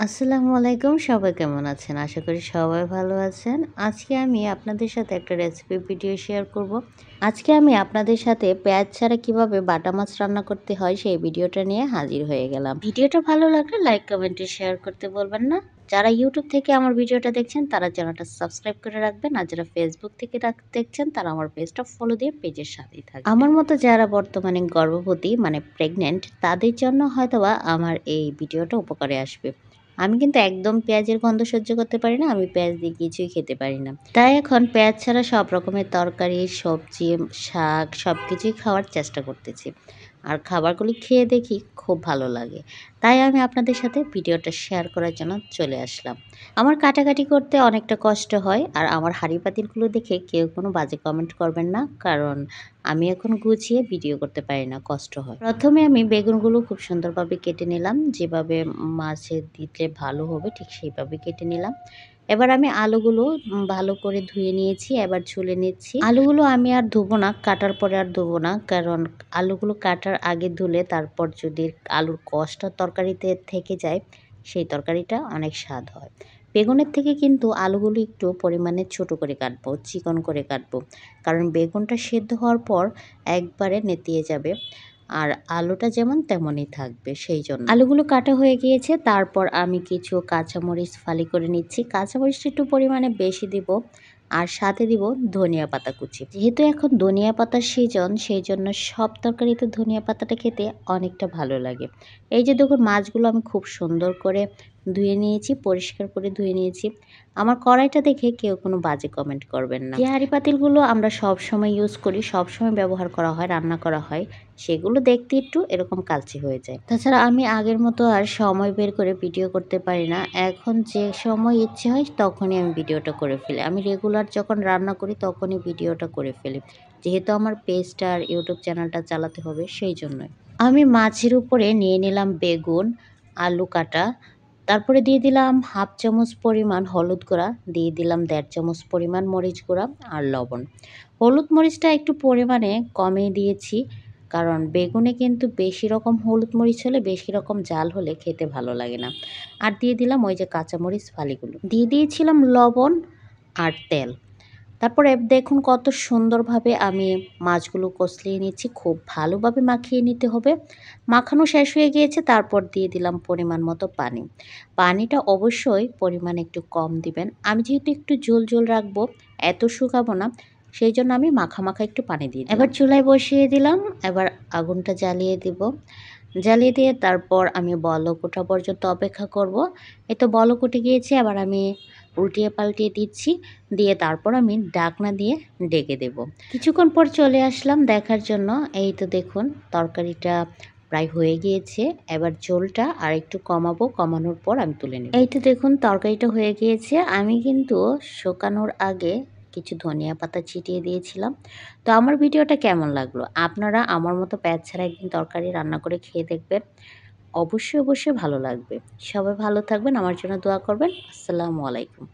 আসসালামু আলাইকুম। সবাই কেমন আছেন? আশা করি সবাই ভালো আছেন। আজকে আমি আপনাদের সাথে একটা রেসিপি ভিডিও শেয়ার করব। আজকে আমি আপনাদের সাথে পেঁয়াজ ছাড়া কিভাবে বাটা মাছ রান্না করতে হয় সেই ভিডিওটা নিয়ে হাজির হয়ে গেলাম। ভিডিওটা ভালো লাগলে লাইক, কমেন্টে শেয়ার করতে বলবেন না। যারা ইউটিউব থেকে আমার ভিডিওটা দেখছেন তারা চ্যানেলটা সাবস্ক্রাইব করে রাখবেন। আর যারা ফেসবুক থেকে দেখছেন তারা আমার পেজটা ফলো দিয়ে পেজের সাথেই থাকবেন। আমার মতো যারা বর্তমানে গর্ভবতী মানে প্রেগনেন্ট তাদের জন্য হয়তোবা আমার এই ভিডিওটা উপকারে আসবে। আমি কিন্তু একদম পেঁয়াজের গন্ধ সহ্য করতে পারি না। আমি পেঁয়াজ দিয়ে কিছুই খেতে পারি না। তাই এখন পেঁয়াজ ছাড়া সব রকমের তরকারি, সবজি, শাক সবকিছুই খাওয়ার চেষ্টা করতেছি। আর খাবারগুলি খেয়ে দেখি খুব ভালো লাগে। তাই আমি আপনাদের সাথে ভিডিওটা শেয়ার করার জন্য চলে আসলাম। আমার কাটাকাটি করতে অনেকটা কষ্ট হয়। আর আমার হাঁড়ি পাতিলগুলো দেখে কেউ কোনো বাজে কমেন্ট করবেন না। কারণ আমি এখন গুছিয়ে ভিডিও করতে পারি না, কষ্ট হয়। প্রথমে আমি বেগুনগুলো খুব সুন্দরভাবে কেটে নিলাম। যেভাবে মাছে দিলে ভালো হবে ঠিক সেইভাবে কেটে নিলাম। এবার আমি আলুগুলো ভালো করে ধুয়ে নিয়েছি। এবার ছুলে নিচ্ছি। আলুগুলো আমি আর ধুবো না, কাটার পরে আর ধুবো না। কারণ আলুগুলো কাটার আগে ধুলে তারপর যদি আলুর কষটা তরকারিতে থেকে যায়, সেই তরকারিটা অনেক স্বাদ হয়। বেগুনের থেকে কিন্তু আলুগুলো একটু পরিমাণে ছোট করে কাটবো, চিকন করে কাটবো। কারণ বেগুনটা সেদ্ধ হওয়ার পর একবারে নেতিয়ে যাবে। আর আলুটা যেমন তেমনই থাকবে, সেই জন্য আলুগুলো কাটা হয়ে গিয়েছে। তারপর আমি কিছু কাঁচামরিচ ফালি করে নিচ্ছি। কাঁচামরিচটা একটু পরিমাণে বেশি দিব। আর সাথে দিব ধনিয়া পাতা কুচি। যেহেতু এখন ধনিয়া পাতার সিজন, সেই জন্য সব তরকারিতে ধনিয়া পাতাটা খেতে অনেকটা ভালো লাগে। এই যে দেখুন মাছগুলো আমি খুব সুন্দর করে ধুয়ে নিয়েছি, পরিষ্কার করে ধুয়ে নিয়েছি। আমার কড়াইটা দেখে কেউ কোনো বাজে কমেন্ট করবেন না। যে হাঁড়ি পাতিলগুলো আমরা সব সময় ইউজ করি, সব সময় ব্যবহার করা হয়, রান্না করা হয়, সেগুলো দেখতে একটু এরকম কালচে হয়ে যায়। তাছাড়া আমি আগের মতো আর সময় বের করে ভিডিও করতে পারি না। এখন যে সময় ইচ্ছে হয় তখনই আমি ভিডিওটা করে ফেলি। আমি রেগুলার যখন রান্না করি তখনই ভিডিওটা করে ফেলি। যেহেতু আমার পেজটা আর ইউটিউব চ্যানেলটা চালাতে হবে সেই জন্যই। আমি মাছের উপরে নিয়ে নিলাম বেগুন, আলু কাটা, তারপরে দিয়ে দিলাম 1/2 চামচ পরিমাণ হলুদ গুঁড়া, দিয়ে দিলাম 1.5 চামচ পরিমাণ মরিচ গুঁড়া আর লবণ। হলুদ মরিচটা একটু পরিমাণে কমিয়ে দিয়েছি। কারণ বেগুনে কিন্তু বেশি রকম হলুদ মরিচ হলে, বেশি রকম ঝাল হলে খেতে ভালো লাগে না। আর দিয়ে দিলাম ওই যে কাঁচামরিচ ফালিগুলো। দিয়ে দিয়েছিলাম লবণ আর তেল। তারপরে দেখুন কত সুন্দরভাবে আমি মাছগুলো কষলিয়ে নিচ্ছি। খুব ভালোভাবে মাখিয়ে নিতে হবে। মাখানো শেষ হয়ে গিয়েছে, তারপর দিয়ে দিলাম পরিমাণ মতো পানি। পানিটা অবশ্যই পরিমাণ একটু কম দিবেন। আমি যেহেতু একটু ঝোল ঝোল রাখবো, এত শুকাবো না, সেই জন্য আমি মাখা মাখা একটু পানি দিয়ে দিলাম। এবার চুলায় বসিয়ে দিলাম। এবার আগুনটা জ্বালিয়ে দিব। জ্বালিয়ে দিয়ে তারপর আমি বলক ওঠা পর্যন্ত অপেক্ষা করব। এই তো বলক উঠে গিয়েছে। এবার আমি উল্টিয়ে পাল্টিয়ে দিচ্ছি। দিয়ে তারপর আমি ঢাকনা দিয়ে ঢেকে দেব। কিছুক্ষণ পর চলে আসলাম দেখার জন্য। এই তো দেখুন তরকারিটা প্রায় হয়ে গিয়েছে। এবার ঝোলটা আর একটু কমাবো, কমানোর পর আমি তুলে নেব। এই তো দেখুন তরকারিটা হয়ে গিয়েছে। আমি কিন্তু শুকানোর আগে কিছু ধনিয়া পাতা ছিটিয়ে দিয়েছিলাম। তো আমার ভিডিওটা কেমন লাগলো? আপনারা আমার মতো পেঁয়াজ ছাড়া একদিন তরকারি রান্না করে খেয়ে দেখবেন। অবশ্যই ভালো লাগবে। সবাই ভালো থাকবেন, আমার জন্য দোয়া করবেন। আসসালামু আলাইকুম।